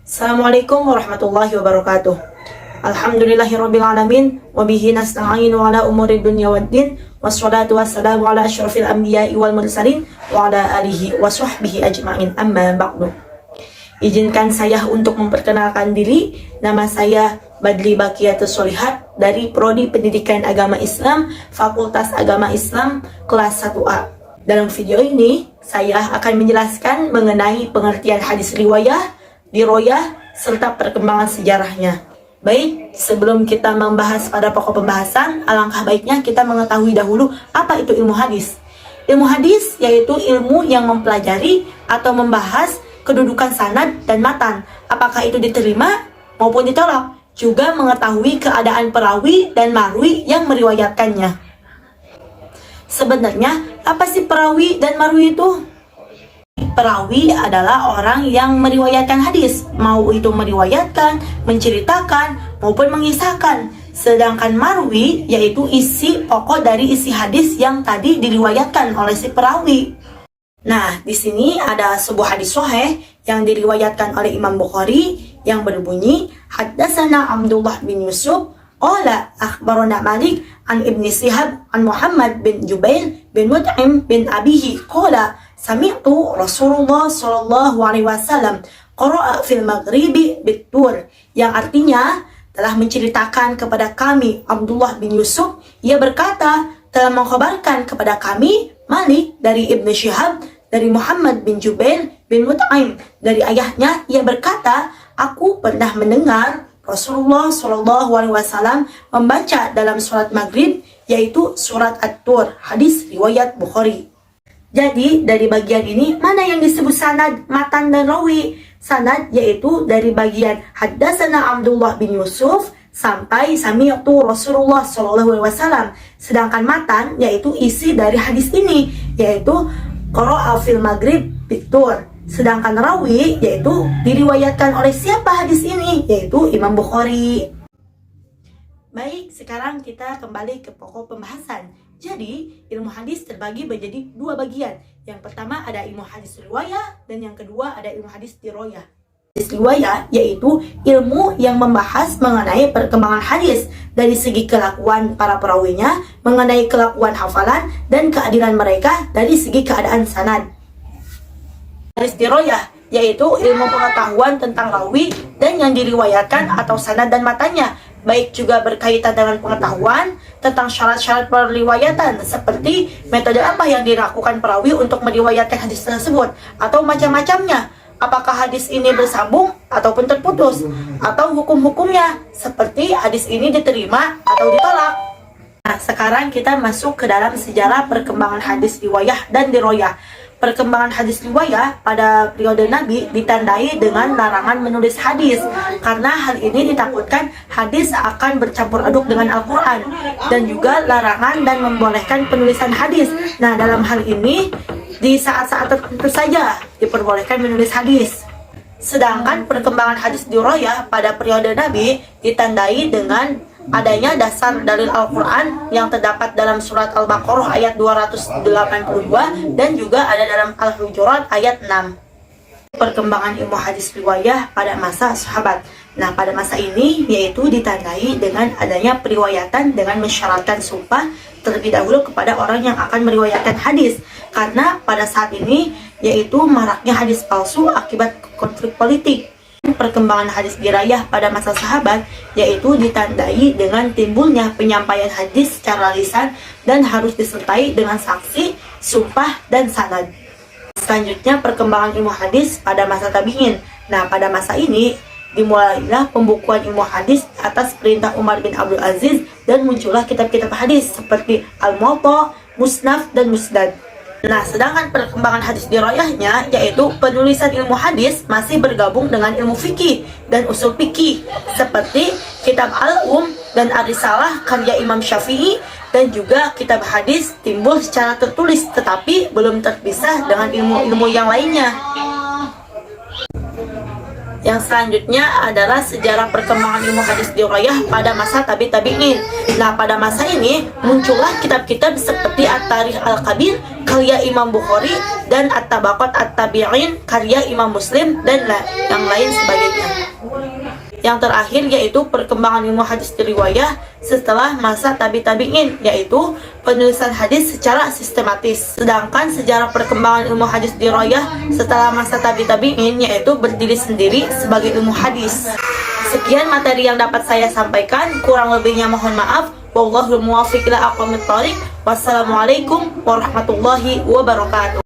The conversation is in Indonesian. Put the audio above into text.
Assalamualaikum warahmatullahi wabarakatuh. Alhamdulillahirabbil alamin wa bihi nasta'inu ala umuri dunya waddin wassalatu wassalamu ala asyrafil anbiya'i wal mursalin wa ala alihi wa sahbihi ajma'in amma ba'du. Izinkan saya untuk memperkenalkan diri. Nama saya Badli Baqiyatus Sholihat dari Prodi Pendidikan Agama Islam, Fakultas Agama Islam kelas 1A. Dalam video ini, saya akan menjelaskan mengenai pengertian hadis riwayah, diroyah, serta perkembangan sejarahnya. Baik, sebelum kita membahas pada pokok pembahasan, alangkah baiknya kita mengetahui dahulu apa itu ilmu hadis. Ilmu hadis yaitu ilmu yang mempelajari atau membahas kedudukan sanad dan matan, apakah itu diterima maupun ditolak, juga mengetahui keadaan perawi dan marwi yang meriwayatkannya. Sebenarnya, apa sih perawi dan marwi itu? Perawi adalah orang yang meriwayatkan hadis, mau itu meriwayatkan, menceritakan, maupun mengisahkan. Sedangkan marwi yaitu isi pokok dari isi hadis yang tadi diriwayatkan oleh si perawi. Nah, di sini ada sebuah hadis sahih yang diriwayatkan oleh Imam Bukhari yang berbunyi, Haddatsana Abdullah bin Yusuf qala akhbarana Malik an Ibni Shihab an Muhammad bin Jubair bin Mut'im bin Abihi qala sami'tu Rasulullah sallallahu alaihi wasallam qara'a fil maghribi bit-tur, yang artinya telah menceritakan kepada kami Abdullah bin Yusuf, ia berkata telah mengkhabarkan kepada kami Malik dari Ibnu Shihab dari Muhammad bin Jubair bin Mut'im dari ayahnya, ia berkata aku pernah mendengar Rasulullah Shallallahu Alaihi Wasallam membaca dalam surat Maghrib, yaitu surat At-Tur, hadis riwayat Bukhari. Jadi dari bagian ini mana yang disebut sanad, matan dan rawi? Sanad yaitu dari bagian Haddatsana Abdullah bin Yusuf sampai sami'tu Rasulullah Shallallahu Alaihi Wasallam. Sedangkan matan yaitu isi dari hadis ini, yaitu qara'a fil Maghrib bit-Tur. Sedangkan rawi yaitu diriwayatkan oleh siapa hadis ini, yaitu Imam Bukhari. Baik, sekarang kita kembali ke pokok pembahasan. Jadi, ilmu hadis terbagi menjadi dua bagian. Yang pertama ada ilmu hadis riwayah, dan yang kedua ada ilmu hadis diroyah. Hadis riwayah yaitu ilmu yang membahas mengenai perkembangan hadis dari segi kelakuan para perawinya, mengenai kelakuan hafalan dan keadilan mereka dari segi keadaan sanad. Hadis diroyah yaitu ilmu pengetahuan tentang rawi dan yang diriwayatkan atau sanad dan matanya, baik juga berkaitan dengan pengetahuan tentang syarat-syarat periwayatan, seperti metode apa yang dilakukan perawi untuk meriwayatkan hadis tersebut, atau macam-macamnya, apakah hadis ini bersambung ataupun terputus, atau hukum-hukumnya, seperti hadis ini diterima atau ditolak. Nah, sekarang kita masuk ke dalam sejarah perkembangan hadis riwayah dan diroyah. Perkembangan hadis riwayah pada periode Nabi ditandai dengan larangan menulis hadis, karena hal ini ditakutkan hadis akan bercampur aduk dengan Al-Quran, dan juga larangan dan membolehkan penulisan hadis. Nah, dalam hal ini di saat-saat tertentu saja diperbolehkan menulis hadis. Sedangkan perkembangan hadis diroyah pada periode Nabi ditandai dengan adanya dasar dalil Al-Quran yang terdapat dalam surat Al-Baqarah ayat 282 dan juga ada dalam Al-Hujurat ayat 6. Perkembangan ilmu hadis riwayah pada masa sahabat. Nah, pada masa ini yaitu ditandai dengan adanya periwayatan dengan mensyaratkan sumpah terlebih dahulu kepada orang yang akan meriwayatkan hadis, karena pada saat ini yaitu maraknya hadis palsu akibat konflik politik. Perkembangan hadis dirayah pada masa sahabat yaitu ditandai dengan timbulnya penyampaian hadis secara lisan dan harus disertai dengan saksi, sumpah, dan sanad. Selanjutnya perkembangan ilmu hadis pada masa tabi'in. Nah, pada masa ini dimulailah pembukuan ilmu hadis atas perintah Umar bin Abdul Aziz dan muncullah kitab-kitab hadis seperti Al-Muwatta, Musnad, dan Musnad. Nah, sedangkan perkembangan hadis diroyahnya yaitu penulisan ilmu hadis masih bergabung dengan ilmu fikih dan usul fikih seperti kitab Al-Um dan Ar-Risalah karya Imam Syafi'i, dan juga kitab hadis timbul secara tertulis tetapi belum terpisah dengan ilmu-ilmu yang lainnya. Yang selanjutnya adalah sejarah perkembangan ilmu hadis riwayah pada masa tabi'in. Nah, pada masa ini muncullah kitab-kitab seperti At-Tarikh Al-Kabir karya Imam Bukhari dan At-Tabaqat At-Tabi'in karya Imam Muslim dan yang lain sebagainya. Yang terakhir yaitu perkembangan ilmu hadis di riwayah setelah masa tabi'in, yaitu penulisan hadis secara sistematis. Sedangkan sejarah perkembangan ilmu hadis di riwayah setelah masa tabi'in yaitu berdiri sendiri sebagai ilmu hadis. Sekian materi yang dapat saya sampaikan, kurang lebihnya mohon maaf. Wallahul muwaffiq ila aqwamit thoriq. Wassalamualaikum warahmatullahi wabarakatuh.